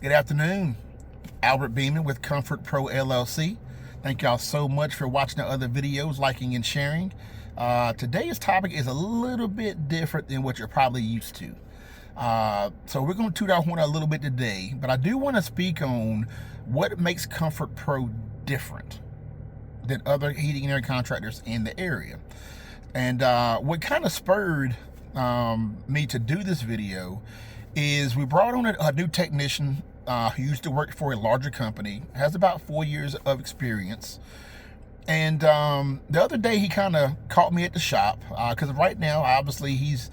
Good afternoon. Albert Beeman with Comfort Pro LLC. Thank y'all so much for watching the other videos, liking and sharing. Today's topic is a little bit different than what you're probably used to. So we're going to toot our horn a little bit today, but I do want to speak on what makes Comfort Pro different than other heating and air contractors in the area. And what kind of spurred me to do this video is we brought on a new technician who used to work for a larger company, has about 4 years of experience. And the other day he kind of caught me at the shop because right now, obviously, he's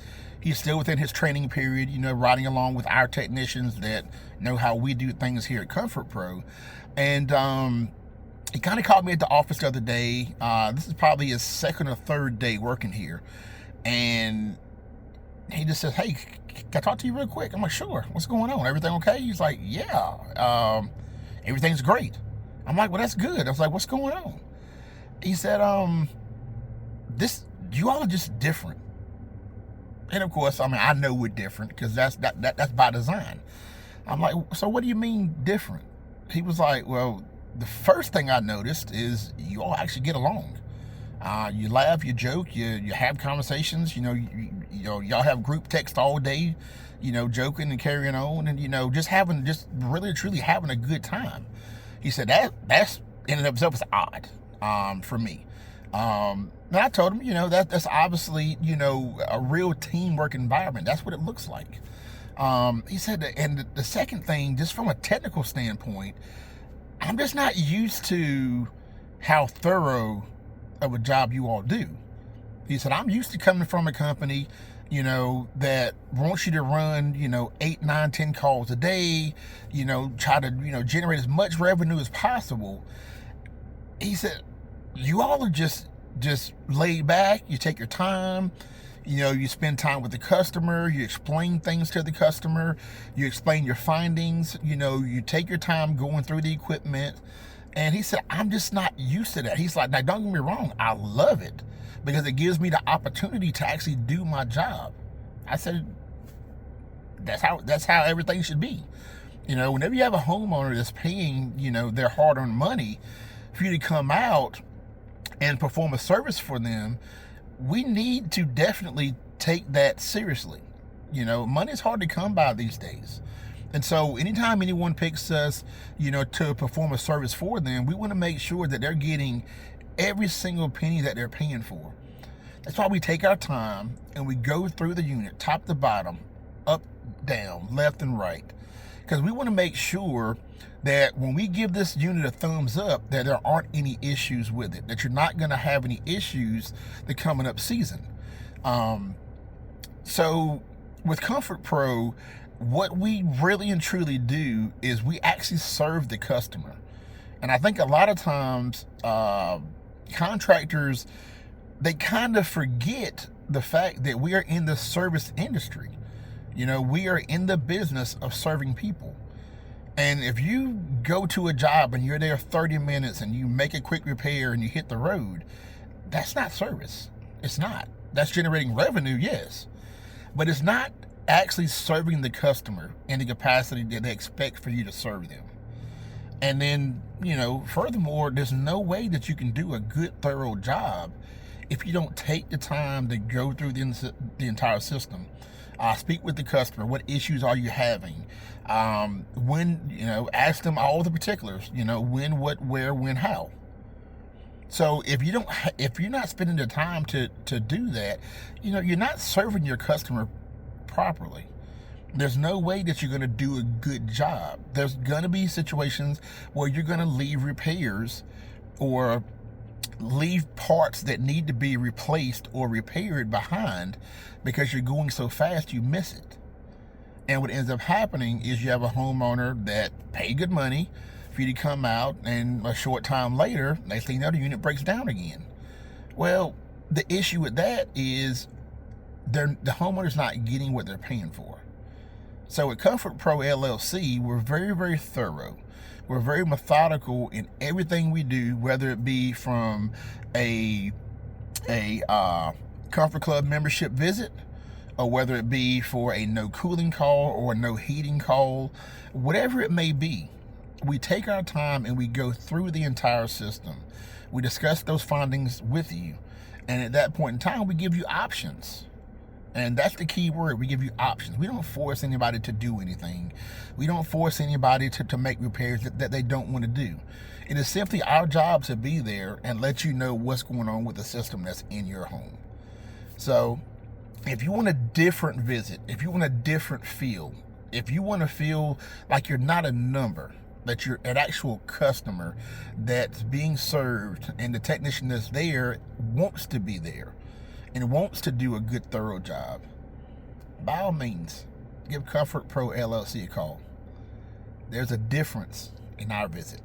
still within his training period, riding along with our technicians that know how we do things here at Comfort Pro. And he kind of caught me at the office the other day. This is probably his second or third day working here. And he just says, "Hey, can I talk to you real quick?" I'm like, "Sure. What's going on? Everything okay?" He's like, "Yeah, everything's great." I'm like, "Well, that's good." I was like, "What's going on?" He said, you all are just different." And of course, I know we're different because that's by design. I'm like, "So what do you mean different?" He was like, "Well, the first thing I noticed is you all actually get along. You laugh, you joke, you have conversations. Y'all have group text all day, joking and carrying on, and just really truly having a good time." He said that's in and of itself is odd for me. And I told him, that's obviously a real teamwork environment. That's what it looks like. He said, and the second thing, just from a technical standpoint, I'm just not used to how thorough of a job you all do. He said, "I'm used to coming from a company, that wants you to run, 8, 9, 10 calls a day, try to, generate as much revenue as possible." He said, "You all are just laid back. You take your time. You spend time with the customer. You explain things to the customer. You explain your findings. You take your time going through the equipment." And he said, "I'm just not used to that." He's like, "Now, don't get me wrong. I love it because it gives me the opportunity to actually do my job." I said, that's how everything should be. Whenever you have a homeowner that's paying, their hard-earned money for you to come out and perform a service for them, we need to definitely take that seriously. Money is hard to come by these days. And so anytime anyone picks us, to perform a service for them, we want to make sure that they're getting every single penny that they're paying for. That's why we take our time and we go through the unit, top to bottom, up, down, left and right. Because we want to make sure that when we give this unit a thumbs up, that there aren't any issues with it, that you're not going to have any issues the coming up season. So with Comfort Pro, what we really and truly do is we actually serve the customer. And I think a lot of times contractors, they kind of forget the fact that we are in the service industry. We are in the business of serving people. And if you go to a job and you're there 30 minutes and you make a quick repair and you hit the road, that's not service. It's not. That's generating revenue, yes. But it's not actually serving the customer in the capacity that they expect for you to serve them. And then, furthermore, there's no way that you can do a good, thorough job if you don't take the time to go through the entire system. Speak with the customer. What issues are you having? When, ask them all the particulars, when, what, where, when, how. So if you're not spending the time to do that, you're not serving your customer properly. There's no way that you're going to do a good job. There's going to be situations where you're going to leave repairs or leave parts that need to be replaced or repaired behind because you're going so fast you miss it. And what ends up happening is you have a homeowner that paid good money for you to come out, and a short time later, next thing you know, the unit breaks down again. Well, the issue with that is the homeowner's not getting what they're paying for. So at Comfort Pro LLC, we're very, very thorough. We're very methodical in everything we do, whether it be from a Comfort Club membership visit or whether it be for a no cooling call or a no heating call, whatever it may be, we take our time and we go through the entire system. We discuss those findings with you. And at that point in time, we give you options. And that's the key word. We give you options. We don't force anybody to do anything. We don't force anybody to make repairs that they don't want to do. It is simply our job to be there and let you know what's going on with the system that's in your home. So if you want a different visit, if you want a different feel, if you want to feel like you're not a number, that you're an actual customer that's being served, and the technician that's there wants to be there and wants to do a good, thorough job, by all means, give Comfort Pro LLC a call. There's a difference in our visit.